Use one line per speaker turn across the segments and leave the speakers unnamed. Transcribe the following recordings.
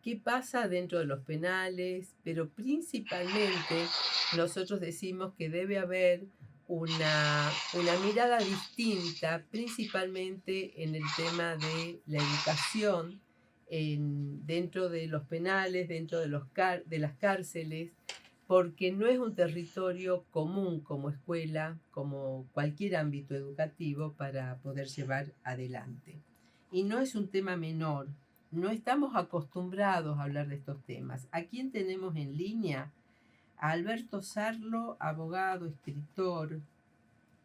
qué pasa dentro de los penales, pero principalmente nosotros decimos que debe haber una mirada distinta, principalmente en el tema de la educación dentro de los penales, dentro de las cárceles, porque no es un territorio común como escuela, como cualquier ámbito educativo para poder llevar adelante. Y no es un tema menor, no estamos acostumbrados a hablar de estos temas. ¿A quién tenemos en línea? A Alberto Sarlo, abogado, escritor,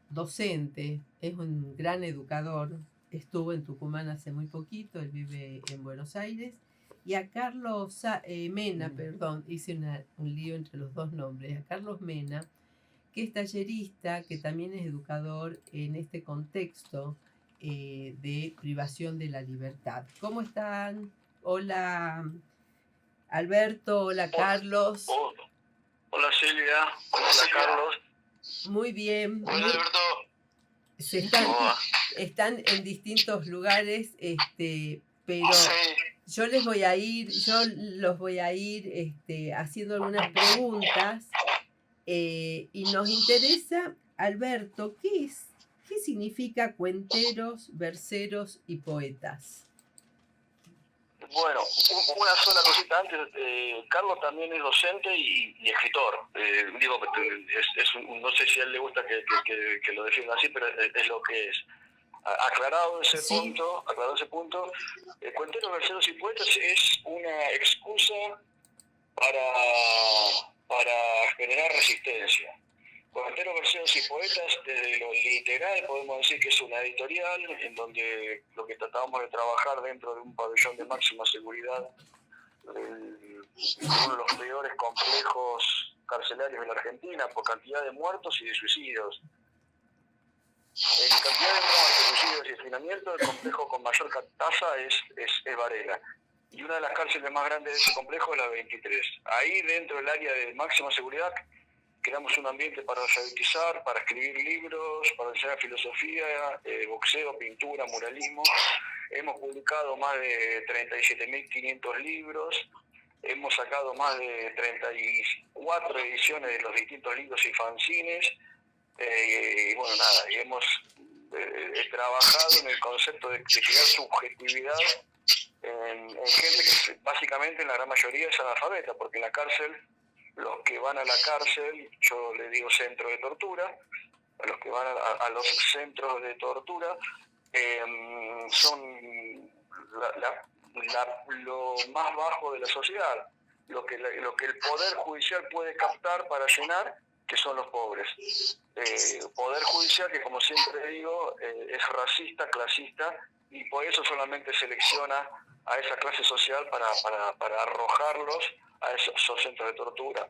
docente, es un gran educador, estuvo en Tucumán hace muy poquito, él vive en Buenos Aires, y a Carlos Mena, perdón, hice un lío entre los dos nombres, a Carlos Mena, que es tallerista, que también es educador en este contexto de privación de la libertad. ¿Cómo están? Hola Alberto, hola Carlos.
Hola Silvia, hola Carlos.
Muy bien.
Hola Alberto.
Están en distintos lugares, pero yo los voy a ir haciendo algunas preguntas y nos interesa, Alberto, ¿qué significa cuenteros, verseros y poetas?
Bueno, una sola cosita antes. Carlos también es docente y escritor. No sé si a él le gusta que lo defina así, pero es lo que es. Aclarado ese punto, cuenteros, verseros y poetas es una excusa para generar resistencia. Cuenteros, verseros y poetas, desde lo literal podemos decir que es una editorial en donde lo que tratábamos de trabajar dentro de un pabellón de máxima seguridad, uno de los peores complejos carcelarios de la Argentina por cantidad de muertos y de suicidios. En cantidad de muertos, suicidios y hacinamiento, el complejo con mayor tasa es Varela. Y una de las cárceles más grandes de ese complejo es la 23. Ahí, dentro del área de máxima seguridad, creamos un ambiente para alfabetizar, para escribir libros, para enseñar filosofía, boxeo, pintura, muralismo. Hemos publicado más de 37.500 libros, hemos sacado más de 34 ediciones de los distintos libros y fanzines, y bueno, nada, y hemos trabajado en el concepto de crear subjetividad en gente que básicamente en la gran mayoría es analfabeta, porque en la cárcel, los que van a la cárcel, yo le digo centro de tortura, a los que van a los centros de tortura, son lo más bajo de la sociedad, lo que el Poder Judicial puede captar para llenar, que son los pobres. Poder Judicial que, como siempre digo, es racista, clasista, y por eso solamente selecciona a esa clase social para arrojarlos a esos centros de tortura.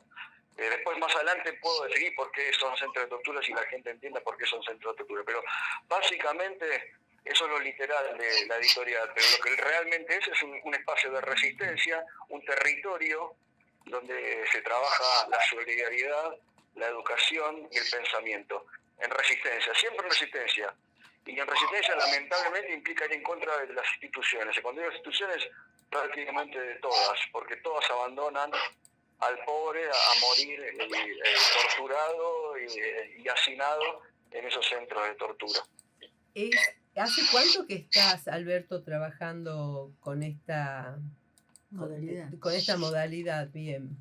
Después, más adelante, puedo definir por qué son centros de tortura, si la gente entienda por qué son centros de tortura. Pero básicamente eso es lo literal de la editorial. Pero lo que realmente es un espacio de resistencia, un territorio donde se trabaja la solidaridad, la educación y el pensamiento. En resistencia, siempre en resistencia. Y en resistencia, lamentablemente, implica ir en contra de las instituciones. Y cuando digo instituciones, prácticamente de todas, porque todas abandonan al pobre a morir torturado y hacinado en esos centros de tortura.
¿Hace cuánto que estás, Alberto, trabajando con esta modalidad? Bien.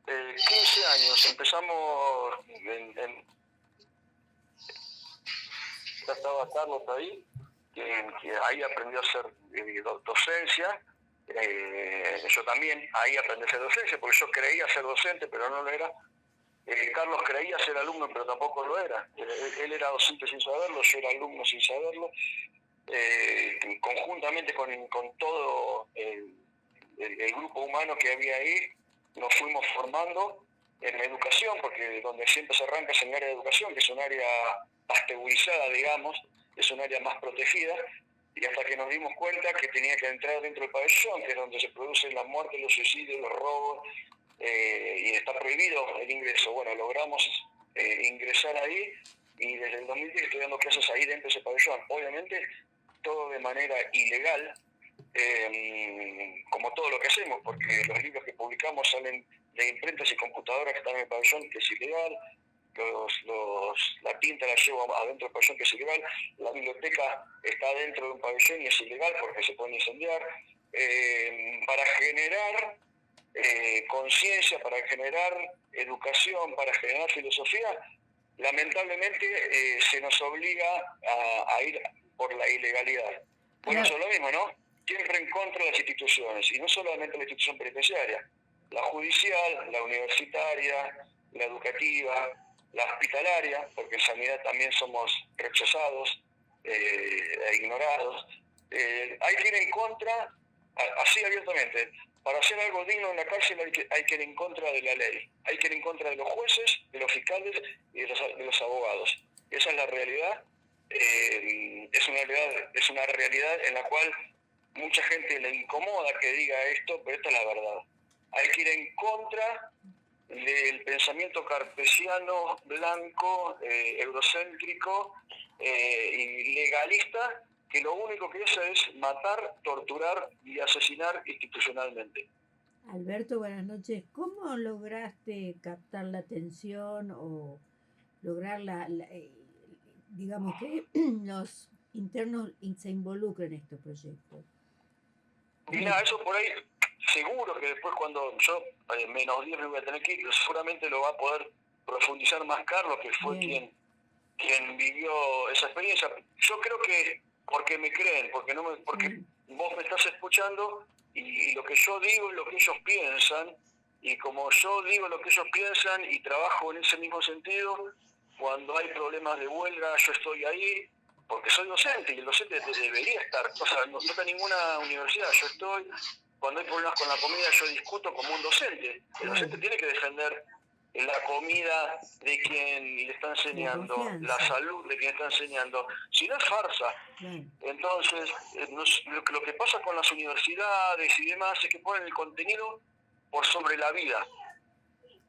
15 años. Empezamos ya estaba Carlos ahí, que ahí aprendió a hacer docencia. Yo también ahí aprendí a hacer docencia, porque yo creía ser docente, pero no lo era. Carlos creía ser alumno, pero tampoco lo era. Él era docente sin saberlo, yo era alumno sin saberlo. Conjuntamente con todo el grupo humano que había ahí, nos fuimos formando en la educación, porque donde siempre se arranca es en el área de educación, que es un área pasteurizada, digamos, es un área más protegida, y hasta que nos dimos cuenta que tenía que entrar dentro del pabellón, que es donde se producen las muertes, los suicidios, los robos, y está prohibido el ingreso. Bueno, logramos ingresar ahí, y desde el 2010 estoy dando clases ahí dentro de ese pabellón. Obviamente, todo de manera ilegal, como todo lo que hacemos, porque los libros que publicamos salen de imprentas y computadoras que están en el pabellón, que es ilegal, la tinta la llevo adentro del pabellón, que es ilegal, la biblioteca está dentro de un pabellón y es ilegal porque se puede incendiar, para generar conciencia, para generar educación, para generar filosofía, lamentablemente se nos obliga a ir por la ilegalidad. Bueno, eso es lo mismo, ¿no? Siempre en contra de las instituciones, y no solamente la institución penitenciaria, la judicial, la universitaria, la educativa, la hospitalaria, porque en sanidad también somos rechazados e ignorados. Hay que ir en contra, así abiertamente. Para hacer algo digno en la cárcel hay que ir en contra de la ley, hay que ir en contra de los jueces, de los fiscales y de los abogados. Esa es la realidad. Es una realidad en la cual mucha gente le incomoda que diga esto, pero esta es la verdad. Hay que ir en contra del pensamiento cartesiano, blanco, eurocéntrico y legalista, que lo único que hace es matar, torturar y asesinar institucionalmente.
Alberto, buenas noches. ¿Cómo lograste captar la atención o lograr digamos que los internos se involucren en estos proyectos?
Mira, eso por ahí, seguro que después cuando yo menos 10 me voy a tener que ir, pero seguramente lo va a poder profundizar más Carlos, que fue quien vivió esa experiencia. Yo creo que porque me creen, porque vos me estás escuchando y lo que yo digo es lo que ellos piensan, y como yo digo lo que ellos piensan y trabajo en ese mismo sentido, cuando hay problemas de huelga yo estoy ahí, porque soy docente y el docente debería estar, o sea, no está en ninguna universidad, yo estoy, cuando hay problemas con la comida yo discuto como un docente, el docente tiene que defender la comida de quien le está enseñando, la salud de quien está enseñando, si no es farsa. Entonces, lo que pasa con las universidades y demás es que ponen el contenido por sobre la vida.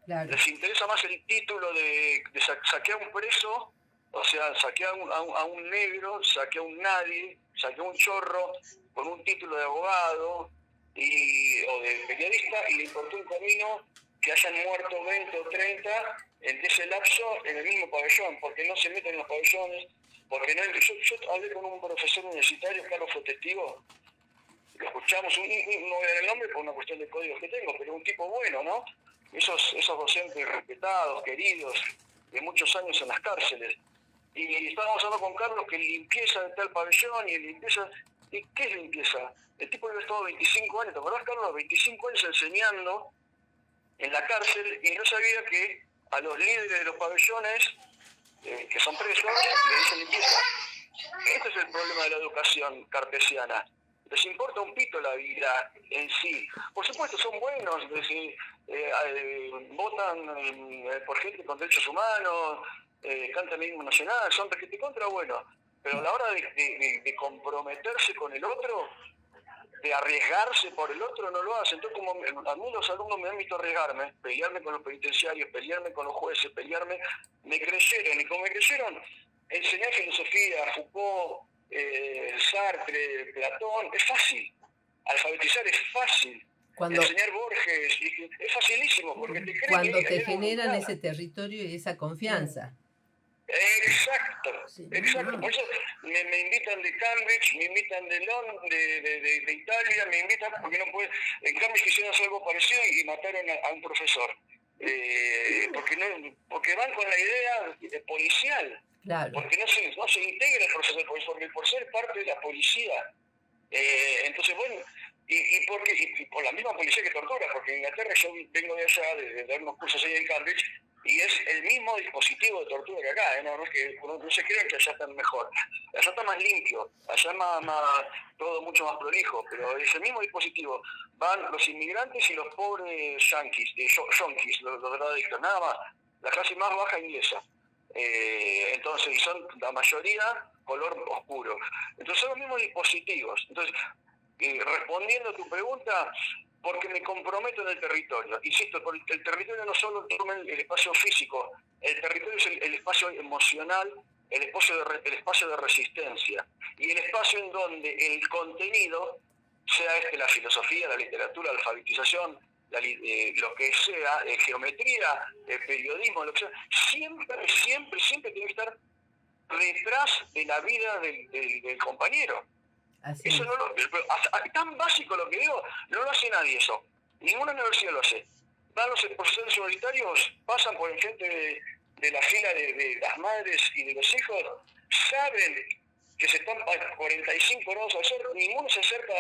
Claro. Les interesa más el título de saqué a un preso, o sea, saqué a un negro, saqué a un nadie, saqué a un chorro con un título de abogado o de periodista, y le importó un camino que hayan muerto 20 o 30 en ese lapso en el mismo pabellón, porque no se meten en los pabellones, porque no. Yo hablé con un profesor universitario, Carlos fue testigo, lo escuchamos, no voy a dar el nombre por una cuestión de códigos que tengo, pero un tipo bueno, ¿no? Esos docentes respetados, queridos, de muchos años en las cárceles. Y estábamos hablando con Carlos que limpieza de tal pabellón y limpieza. ¿Y qué es limpieza? El tipo había estado 25 años, ¿te acordás, Carlos? 25 años enseñando en la cárcel y no sabía que a los líderes de los pabellones, que son presos, le dicen limpieza. Este es el problema de la educación cartesiana. Les importa un pito la vida en sí. Por supuesto, son buenos, votan por gente con derechos humanos, cantan el himno nacional, son requete contra buenos. Pero a la hora de comprometerse con el otro, de arriesgarse por el otro, no lo hacen. Entonces, como a mí los alumnos me han visto arriesgarme, pelearme con los penitenciarios, pelearme con los jueces, me creyeron. Y como me creyeron, enseñar filosofía, Foucault, Sartre, Platón, es fácil. Alfabetizar es fácil. Enseñar Borges es facilísimo, porque te creen.
Cuando te generan ese territorio y esa confianza.
Exacto. Por eso me invitan de Cambridge, me invitan de Londres, de Italia, me invitan porque no puede. En Cambridge quisieron hacer algo parecido y mataron a un profesor. Porque van con la idea policial. Claro. Porque no se integra el proceso del policía, porque por ser parte de la policía. Entonces, bueno, y por la misma policía que tortura, porque en Inglaterra yo vengo de allá, de dar unos cursos ahí en Cambridge, y es el mismo dispositivo de tortura que acá, no es que no se crean que allá están mejor. Allá está más limpio, allá más todo mucho más prolijo, pero es el mismo dispositivo. Van los inmigrantes y los pobres yanquis, los drogadictos, nada más, la clase más baja inglesa. Entonces, y son la mayoría color oscuro. Entonces son los mismos dispositivos. Entonces, respondiendo a tu pregunta, porque me comprometo en el territorio. Insisto, el territorio no solo toma el espacio físico, el territorio es el espacio emocional, el espacio de resistencia, y el espacio en donde el contenido sea la filosofía, la literatura, la alfabetización, lo que sea, geometría, periodismo, lo que sea, siempre tiene que estar detrás de la vida del compañero.
Así
Eso
es.
no tan básico lo que digo, no lo hace nadie eso. Ninguna universidad lo hace. Van los profesores universitarios, pasan por enfrente de la fila de las madres y de los hijos, saben que se están a 45 grados al sol, ninguno se acerca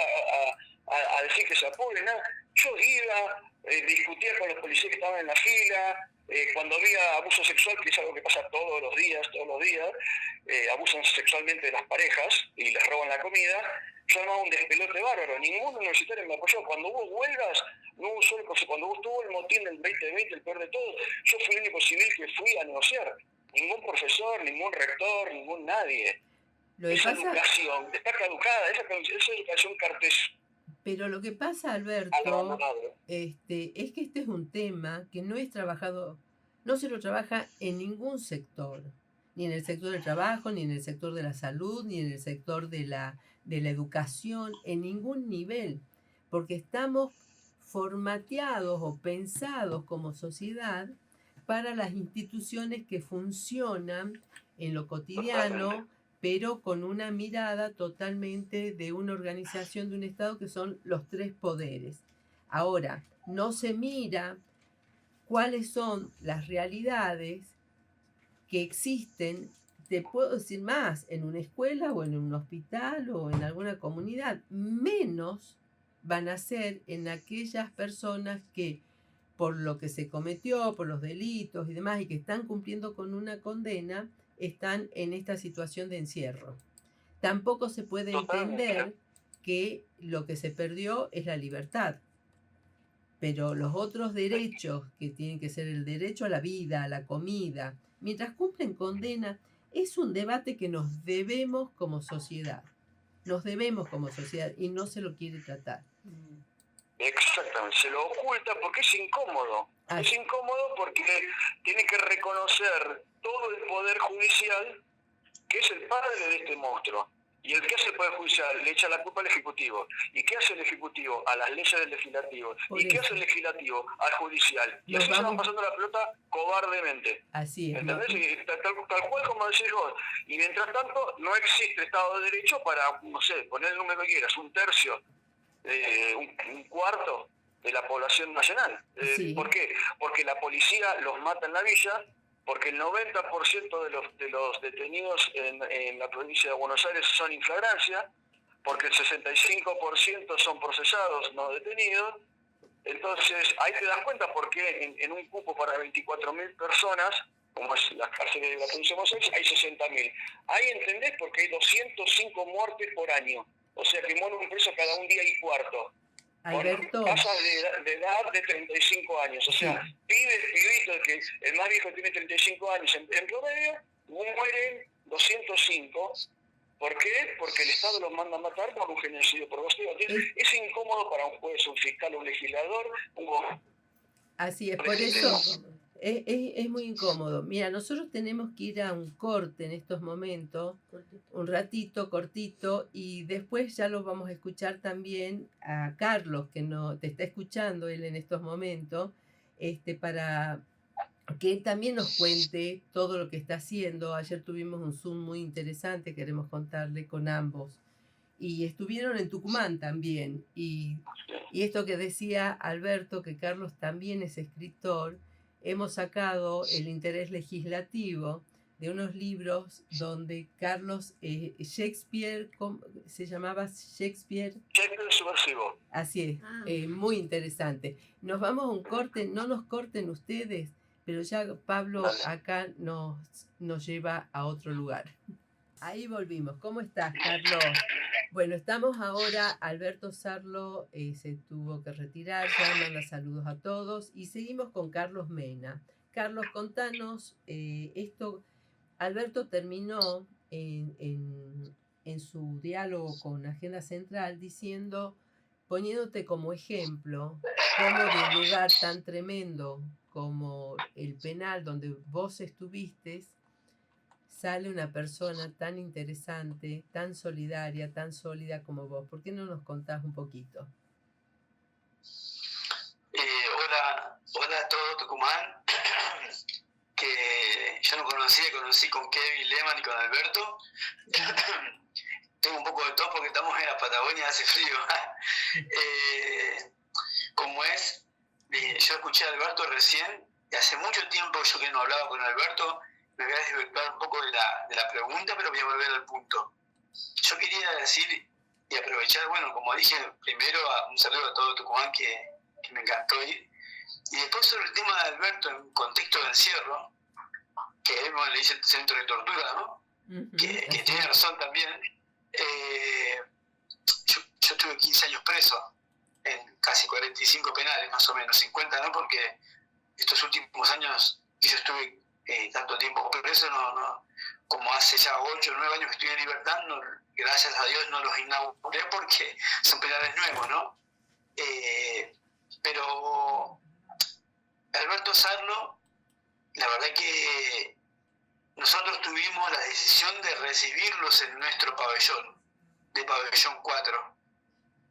a decir que se apure, nada. Yo iba, discutía con los policías que estaban en la fila, cuando había abuso sexual, que es algo que pasa todos los días, abusan sexualmente de las parejas y les roban la comida, yo armaba un despelote bárbaro, ningún universitario me apoyó. Cuando hubo huelgas, no hubo solo cosa. Cuando estuvo el motín del 2020, el peor de todo, yo fui el único civil que fui a negociar. Ningún profesor, ningún rector, nadie. Esa educación está caducada, esa educación cartesiana.
Pero lo que pasa, Alberto, es que este es un tema que no es trabajado, no se lo trabaja en ningún sector, ni en el sector del trabajo, ni en el sector de la salud, ni en el sector de la educación, en ningún nivel, porque estamos formateados o pensados como sociedad para las instituciones que funcionan en lo cotidiano, pero con una mirada totalmente de una organización de un Estado que son los tres poderes. Ahora, no se mira cuáles son las realidades que existen, te puedo decir más, en una escuela o en un hospital o en alguna comunidad, menos van a ser en aquellas personas que por lo que se cometió, por los delitos y demás, y que están cumpliendo con una condena, están en esta situación de encierro. Tampoco se puede entender que lo que se perdió es la libertad, pero los otros derechos que tienen que ser el derecho a la vida, a la comida, mientras cumplen condena, es un debate que nos debemos como sociedad. Nos debemos como sociedad y no se lo quiere tratar.
Exactamente, se lo oculta porque es incómodo. Es incómodo porque tiene que reconocer todo el poder judicial que es el padre de este monstruo. Y el que hace el Poder Judicial le echa la culpa al Ejecutivo. ¿Y qué hace el Ejecutivo? A las leyes del Legislativo. ¿Y qué hace el Legislativo? Al Judicial. Y así se van pasando la pelota cobardemente.
Así es.
¿Entendés? Tal cual como decís vos. Y mientras tanto, no existe Estado de Derecho para, no sé, poner el número que quieras, un tercio, un cuarto de la población nacional.
Sí.
¿Por qué? Porque la policía los mata en la villa, porque el 90% de los detenidos en la provincia de Buenos Aires son en flagrancia, porque el 65% son procesados, no detenidos. Entonces, ahí te das cuenta por qué en un cupo para 24.000 personas, como es la cárcel de la provincia de Buenos Aires, hay 60.000. Ahí entendés porque hay 205 muertes por año. O sea que muere un preso cada un día y cuarto.
Alberto.
Con tasas de edad de 35 años. O sea,
sí.
pibitos, que el más viejo tiene 35 años en promedio, mueren 205. ¿Por qué? Porque el Estado los manda a matar por un genocidio probatorio. Es incómodo para un juez, un fiscal, un legislador, un gobierno.
Así es, por eso es muy incómodo. Mira, nosotros tenemos que ir a un corte en estos momentos, un ratito, cortito, y después ya lo vamos a escuchar también a Carlos, que no te está escuchando él en estos momentos, para que él también nos cuente todo lo que está haciendo. Ayer tuvimos un Zoom muy interesante, queremos contarle con ambos. Y estuvieron en Tucumán también. Y esto que decía Alberto, que Carlos también es escritor, hemos sacado el interés legislativo de unos libros donde Carlos Shakespeare, se llamaba Shakespeare
subversivo.
Así es, muy interesante. Nos vamos a un corte, no nos corten ustedes, pero ya Pablo acá nos lleva a otro lugar. Ahí volvimos. ¿Cómo estás, Carlos? Bueno, estamos ahora, Alberto Sarlo se tuvo que retirar, ya manda saludos a todos y seguimos con Carlos Mena. Carlos, contanos esto. Alberto terminó en su diálogo con Agenda Central poniéndote como ejemplo cómo de un lugar tan tremendo como el penal donde vos estuviste, sale una persona tan interesante, tan solidaria, tan sólida como vos. ¿Por qué no nos contás un poquito?
Hola a todo Tucumán, que yo no conocí con Kevin Lehmann y con Alberto. Tengo un poco de tos porque estamos en la Patagonia, hace frío. Como es, yo escuché a Alberto recién, y hace mucho tiempo yo que no hablaba con Alberto, me voy a desvirtuar un poco de la pregunta, pero voy a volver al punto. Yo quería decir y aprovechar, bueno, como dije, primero un saludo a todo Tucumán, que me encantó ir, y después sobre el tema de Alberto en contexto de encierro, que él le dice centro de tortura, ¿no? Que tiene razón también. Yo tuve 15 años preso, en casi 45 penales, más o menos, 50 no, porque estos últimos años que yo estuve tanto tiempo preso, como hace ya 8 o 9 años que estoy en libertad, gracias a Dios no los inauguré porque son penales nuevos, ¿no? Pero Alberto Sarlo, la verdad que nosotros tuvimos la decisión de recibirlos en nuestro pabellón, de pabellón 4,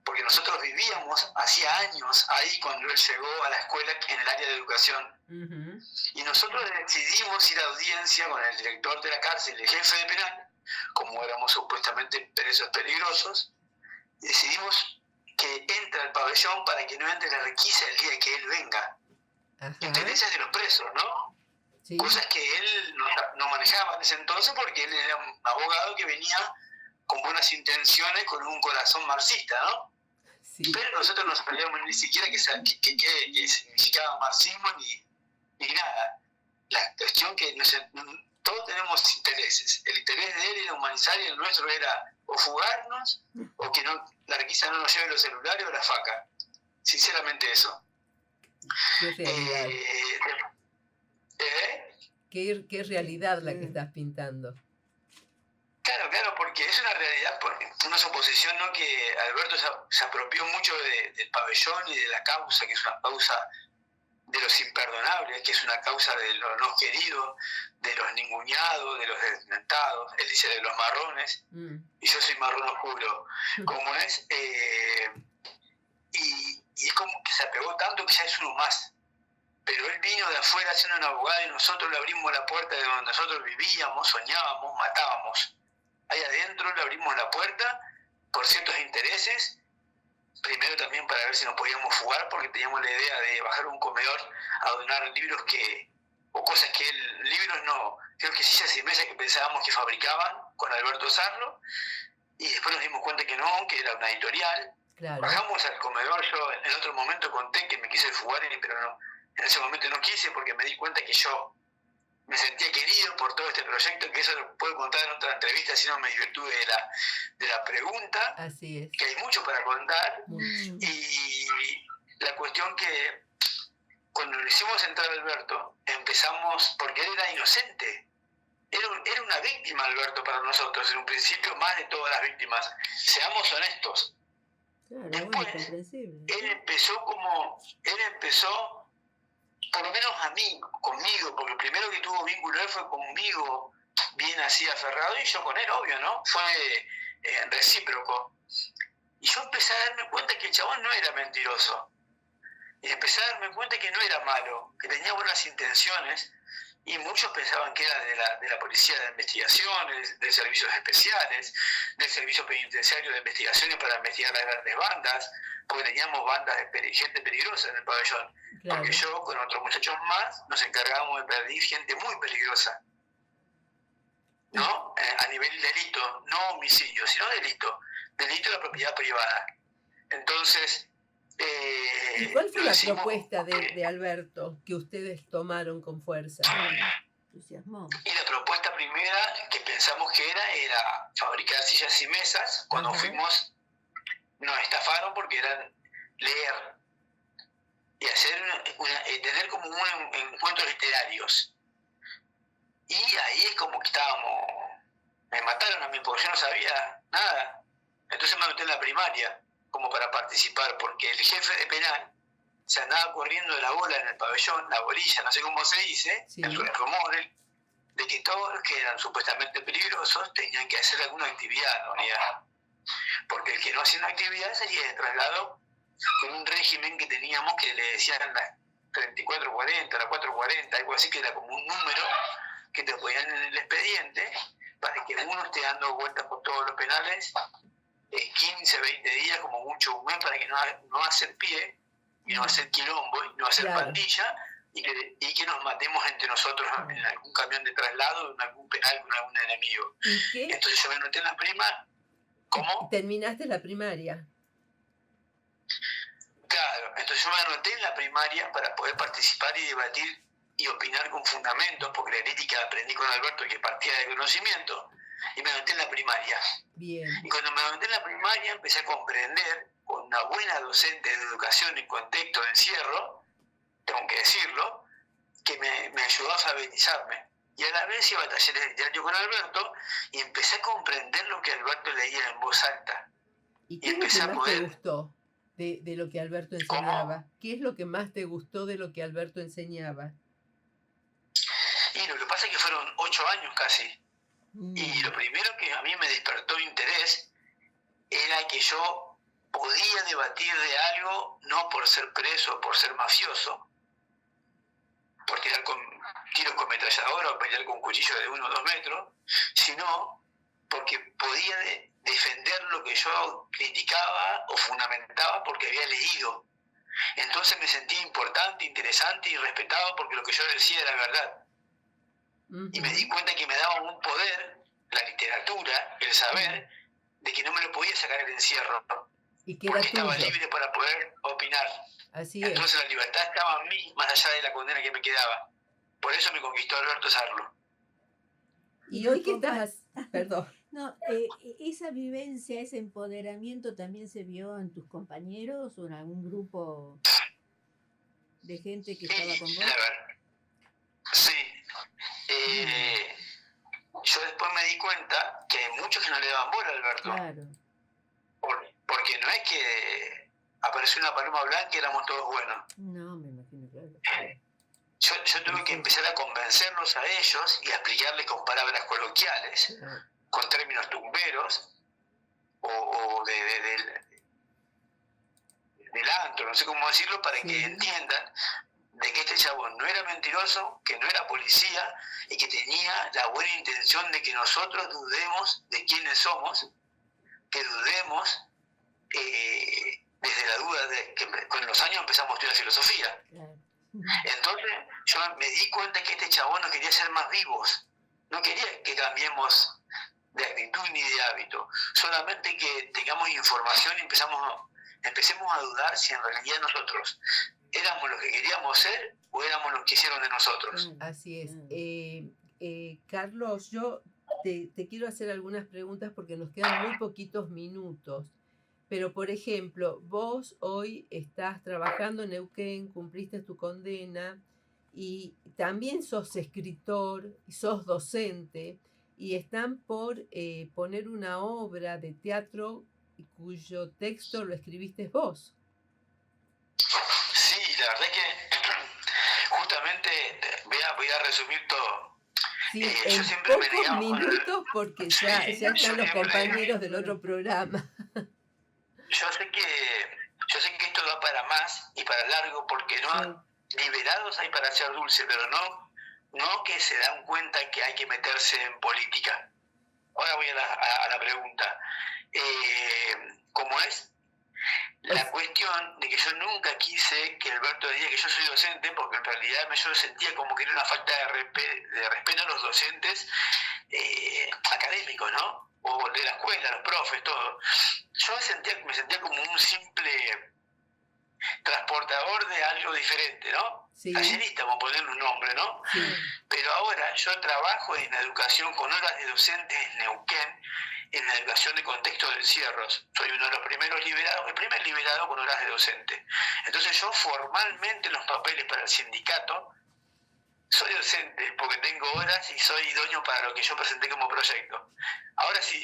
porque nosotros vivíamos hacía años ahí cuando él llegó a la escuela en el área de educación. Y nosotros decidimos ir a audiencia con el director de la cárcel, el jefe de penal, como éramos supuestamente presos peligrosos, y decidimos que entre al pabellón para que no entre la requisa el día que él venga. Intereses de los presos, ¿no? Sí. Cosas que él no manejaba en ese entonces porque él era un abogado que venía con buenas intenciones, con un corazón marxista, ¿no? Sí. Pero nosotros no sabíamos ni siquiera qué significaba marxismo ni nada. La cuestión que todos tenemos intereses. El interés de él era humanizar y el nuestro era o fugarnos o que la requisa no nos lleve los celulares o la faca. Sinceramente eso.
Qué realidad. ¿Qué realidad la que estás pintando?
Claro, porque es una realidad, una suposición, ¿no? Que Alberto se apropió mucho del pabellón y de la causa, que es una causa de los imperdonables, que es una causa de los no queridos, de los ninguneados, de los desdentados. Él dice de los marrones, y yo soy marrón oscuro, como es. Y es como que se apegó tanto que ya es uno más. Pero él vino de afuera siendo un abogado y nosotros le abrimos la puerta de donde nosotros vivíamos, soñábamos, matábamos. Ahí adentro le abrimos la puerta por ciertos intereses, primero también para ver si nos podíamos fugar, porque teníamos la idea de bajar un comedor a donar libros o cosas que libros no, creo que sillas y mesas que pensábamos que fabricaban con Alberto Sarlo, y después nos dimos cuenta que no, que era una editorial. Claro. Bajamos al comedor, yo en otro momento conté que me quise fugar, pero no, en ese momento no quise porque me di cuenta que yo me sentía querido por todo este proyecto, que eso lo puedo contar en otra entrevista si no me desvirtúe de la pregunta.
Así es.
Que hay mucho para contar. Y la cuestión que cuando le hicimos entrar a Alberto, empezamos, porque él era inocente. Era una víctima Alberto para nosotros, en un principio más de todas las víctimas. Seamos honestos.
Claro,
después, él empezó, por lo menos conmigo, porque el primero que tuvo vínculo él fue conmigo, bien así aferrado, y yo con él, obvio, ¿no? Fue recíproco. Y yo empecé a darme cuenta que el chabón no era mentiroso. Y empecé a darme cuenta que no era malo, que tenía buenas intenciones, y muchos pensaban que era de la Policía de Investigaciones, de Servicios Especiales, del Servicio Penitenciario de Investigaciones para investigar las grandes bandas, porque teníamos bandas de gente peligrosa en el pabellón. Claro. Porque yo, con otros muchachos más, nos encargábamos de perseguir gente muy peligrosa. ¿No? A nivel delito, no homicidio, sino delito. Delito de la propiedad privada. Entonces...
¿Y cuál fue la propuesta de Alberto que ustedes tomaron con fuerza?
Y la propuesta primera que pensamos que era fabricar sillas y mesas. Cuando fuimos, nos estafaron porque eran leer y hacer tener como un encuentros literarios. Y ahí es como que me mataron a mí porque yo no sabía nada. Entonces me metí en la primaria como para participar, porque el jefe de penal se andaba corriendo de la bola en el pabellón, la bolilla, no sé cómo se dice, sí. El rumor, de que todos los que eran supuestamente peligrosos tenían que hacer alguna actividad en la unidad. Porque el que no hacía una actividad sería de traslado con un régimen que teníamos que le decían la 3440, la 440, algo así, que era como un número que te ponían en el expediente para que uno esté dando vueltas por todos los penales 15, 20 días, como mucho un mes, para que no hacer pie y no hacer quilombo y no hacer
Claro.
pandilla y que nos matemos entre nosotros en algún camión de traslado, en algún penal con algún enemigo.
¿Y qué?
Entonces yo me anoté en la prima. ¿Cómo?
¿Terminaste la primaria?
Claro, entonces yo me anoté en la primaria para poder participar y debatir y opinar con fundamentos, porque la crítica la aprendí con Alberto, que partía de conocimiento, y me anoté en la primaria.
Bien.
Y cuando me anoté en la primaria empecé a comprender, con una buena docente de educación en contexto de encierro, tengo que decirlo, que me ayudó a alfabetizarme. Y a la vez iba a talleres de literario con Alberto y empecé a comprender lo que Alberto leía en voz alta.
¿Y qué es lo que
empecé a
más te
poder-
gustó de lo que Alberto enseñaba? ¿Qué es lo que más te gustó de lo que Alberto enseñaba?
Y lo que pasa es que fueron 8 años casi.
Mm.
Y lo primero que a mí me despertó interés era que yo podía debatir de algo no por ser preso, por ser mafioso, por tirar con tiros con ametralladora o pelear con un cuchillo de 1 o 2 metros, sino porque podía defender lo que yo criticaba o fundamentaba porque había leído. Entonces me sentí importante, interesante y respetado porque lo que yo decía era verdad. Y me di cuenta que me daba un poder, la literatura, el saber, de que no me lo podía sacar el encierro,
Y que era
porque estaba
tuyo.
libre para poder opinar.
Así es.
Entonces la libertad estaba en mí, más allá de la condena que me quedaba. Por eso me conquistó Alberto Sarlo.
Y hoy que estás... Perdón.
No, esa vivencia, ese empoderamiento también se vio en tus compañeros o en algún grupo de gente que estaba con vos.
Sí. Yo después me di cuenta que hay muchos que no le daban bola a Alberto.
Claro.
Porque no es que apareció una paloma blanca y éramos todos buenos.
No, me imagino, claro.
Yo tuve que empezar a convencerlos a ellos y a explicarles con palabras coloquiales, con términos tumberos o del antro, no sé cómo decirlo, para que entiendan de que este chavo no era mentiroso, que no era policía y que tenía la buena intención de que nosotros dudemos de quiénes somos, que dudemos desde la duda de que con los años empezamos a estudiar filosofía.
Claro.
Entonces yo me di cuenta que este chabón no quería ser más vivos, no quería que cambiemos de actitud ni de hábito, solamente que tengamos información y empecemos a dudar si en realidad nosotros éramos los que queríamos ser o éramos los que hicieron de nosotros.
Así es. Carlos, yo te quiero hacer algunas preguntas porque nos quedan muy poquitos minutos. Pero, por ejemplo, vos hoy estás trabajando en Neuquén, cumpliste tu condena y también sos escritor y sos docente y están por poner una obra de teatro cuyo texto lo escribiste vos.
Sí, la verdad es que justamente voy a resumir todo.
Sí,
yo
en
siempre me
pocos
negaba
minutos porque ya
yo
están los
siempre-
compañeros del otro programa.
Yo sé que esto da para más y para largo porque liberados hay para hacer dulce, pero no que se dan cuenta que hay que meterse en política. Ahora voy a la pregunta. ¿Cómo es? La cuestión de que yo nunca quise que Alberto diga que yo soy docente, porque en realidad yo sentía como que era una falta de respeto a los docentes académicos, ¿no? O de la escuela, los profes, todo. Yo me sentía como un simple transportador de algo diferente, ¿no?
Sí.
Tallerista, vamos a ponerle un nombre, ¿no?
Sí.
Pero ahora yo trabajo en la educación con horas de docentes en Neuquén, en la educación de contexto de encierros. Soy uno de los primeros liberados, el primer liberado con horas de docente. Entonces yo formalmente en los papeles para el sindicato soy docente porque tengo horas y soy idóneo para lo que yo presenté como proyecto. Ahora sí,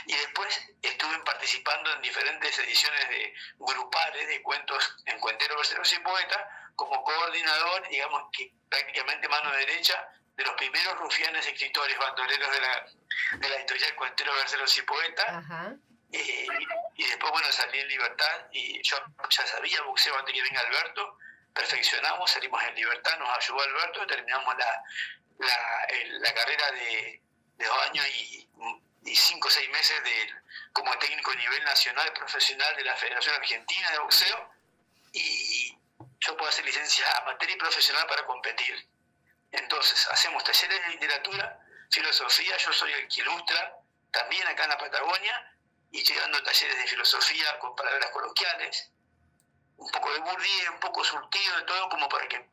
y después estuve participando en diferentes ediciones de grupales de cuentos en Cuenteros, Verseros y Poetas como coordinador, digamos que prácticamente mano derecha de los primeros rufianes escritores bandoleros de la editorial Cuenteros, Verseros y Poetas.
Ajá.
Y después, bueno, salí en libertad y yo ya sabía boxeo antes que venga Alberto. Perfeccionamos, salimos en libertad, nos ayudó Alberto, terminamos la carrera de 2 años y 5 o 6 meses como técnico a nivel nacional profesional de la Federación Argentina de Boxeo, y yo puedo hacer licencia amateur y profesional para competir. Entonces hacemos talleres de literatura, filosofía, yo soy el que ilustra también acá en la Patagonia, y estoy dando talleres de filosofía con palabras coloquiales, un poco de Bourdieu, un poco surtido de todo, como para que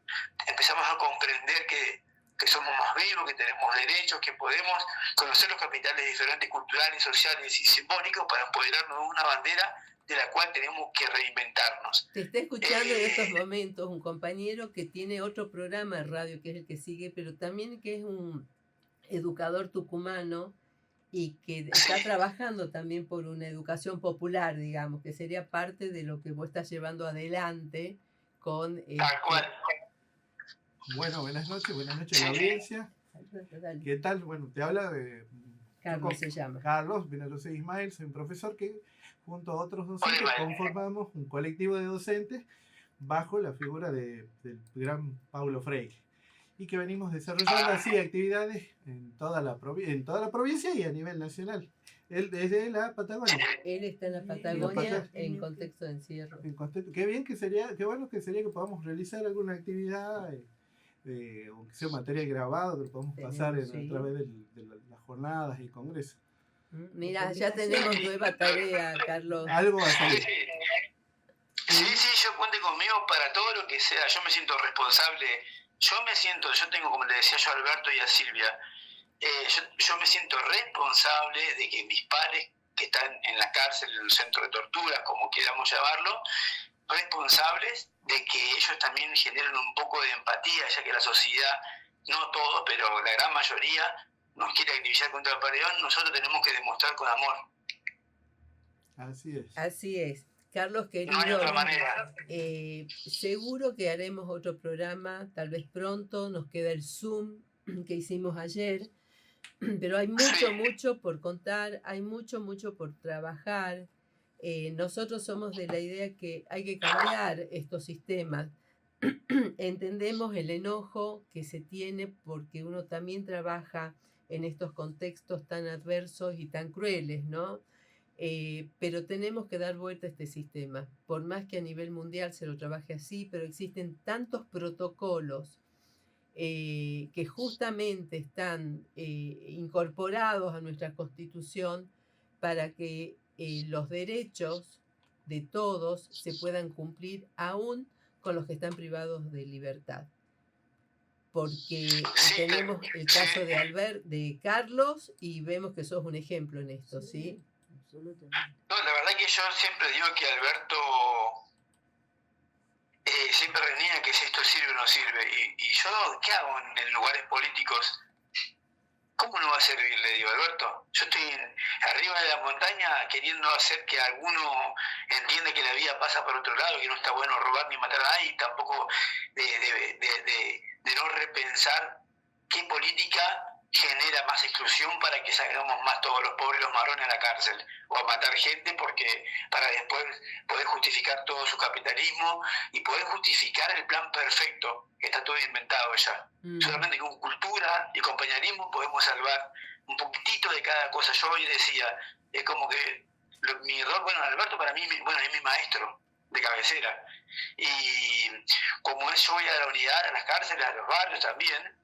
empezamos a comprender que somos más vivos, que tenemos derechos, que podemos conocer los capitales diferentes culturales, sociales y simbólicos para empoderarnos de una bandera de la cual tenemos que reinventarnos.
Te está escuchando en estos momentos un compañero que tiene otro programa de radio, que es el que sigue, pero también que es un educador tucumano y que está trabajando también por una educación popular, digamos, que sería parte de lo que vos estás llevando adelante con...
Tal cual.
Bueno, buenas noches a la audiencia. ¿Qué tal? Bueno, te habla de...
Carlos se llama.
Carlos, yo soy Ismael, soy un profesor que junto a otros docentes conformamos un colectivo de docentes bajo la figura del gran Paulo Freire, y que venimos desarrollando así actividades en toda la provincia y a nivel nacional. Él desde la Patagonia.
Él está en la Patagonia en contexto de encierro.
Qué bueno que sería que podamos realizar alguna actividad, o que sea material grabado, que podamos pasar a través de las jornadas y congresos.
Mira, ya tenemos nueva tarea, Carlos.
Algo va a salir.
Sí, yo cuente conmigo para todo lo que sea. Yo me siento responsable. Yo tengo, como le decía yo a Alberto y a Silvia, yo me siento responsable de que mis pares que están en la cárcel, en un centro de tortura, como queramos llamarlo, responsables de que ellos también generen un poco de empatía, ya que la sociedad, no todo, pero la gran mayoría, nos quiere activar contra el paredón. Nosotros tenemos que demostrar con amor.
Así es.
Así es. Carlos, querido,
no hay otra manera.
Seguro que haremos otro programa, tal vez pronto. Nos queda el Zoom que hicimos ayer, pero hay mucho por contar, hay mucho por trabajar. Nosotros somos de la idea que hay que cambiar estos sistemas. Entendemos el enojo que se tiene porque uno también trabaja en estos contextos tan adversos y tan crueles, ¿no? Pero tenemos que dar vuelta a este sistema, por más que a nivel mundial se lo trabaje así, pero existen tantos protocolos que justamente están incorporados a nuestra Constitución para que los derechos de todos se puedan cumplir aún con los que están privados de libertad. Porque tenemos el caso de Carlos y vemos que sos un ejemplo en esto, ¿sí?
Absolutamente.
No, la verdad que yo siempre digo que Alberto siempre reniega que si esto sirve o no sirve. Y yo, ¿qué hago en lugares políticos? ¿Cómo no va a servir? Le digo, Alberto. Yo estoy arriba de la montaña queriendo hacer que alguno entienda que la vida pasa por otro lado, que no está bueno robar ni matar a nadie, y tampoco de no repensar qué política genera más exclusión para que salgamos más todos los pobres, los marrones a la cárcel, o a matar gente porque para después poder justificar todo su capitalismo y poder justificar el plan perfecto que está todo inventado ya. Solamente con cultura y compañerismo podemos salvar un poquitito de cada cosa. Yo hoy decía, es como que mi rol, Alberto para mí, es mi maestro de cabecera, y como yo voy a la unidad, a las cárceles, a los barrios también,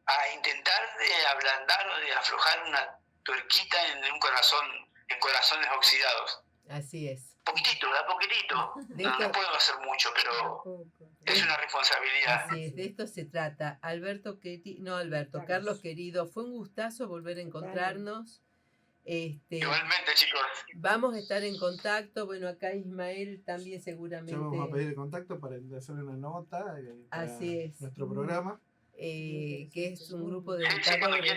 a intentar de ablandar o de aflojar una tuerquita en un corazón, en corazones oxidados.
Así es.
Poquitito, de a poquitito. No puedo hacer mucho, pero es una responsabilidad.
Así es, de esto se trata. Carlos querido, fue un gustazo volver a encontrarnos.
Igualmente, chicos.
Vamos a estar en contacto. Bueno, acá Ismael también seguramente.
Ya vamos a pedir el contacto para hacer una nota para
así es.
Nuestro programa.
Que es un grupo de educadores.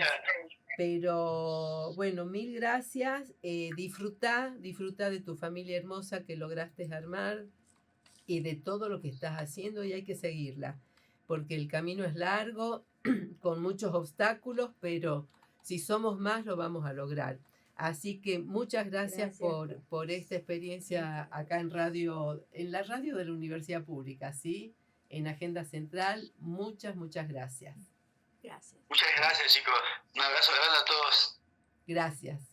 Pero bueno, mil gracias. Disfruta de tu familia hermosa que lograste armar y de todo lo que estás haciendo, y hay que seguirla. porque el camino es largo, con muchos obstáculos, pero si somos más lo vamos a lograr. Así que muchas gracias por esta experiencia acá en la radio de la Universidad Pública, ¿sí? En Agenda Central. Muchas gracias.
Gracias.
Muchas gracias, chicos. Un abrazo grande a todos.
Gracias.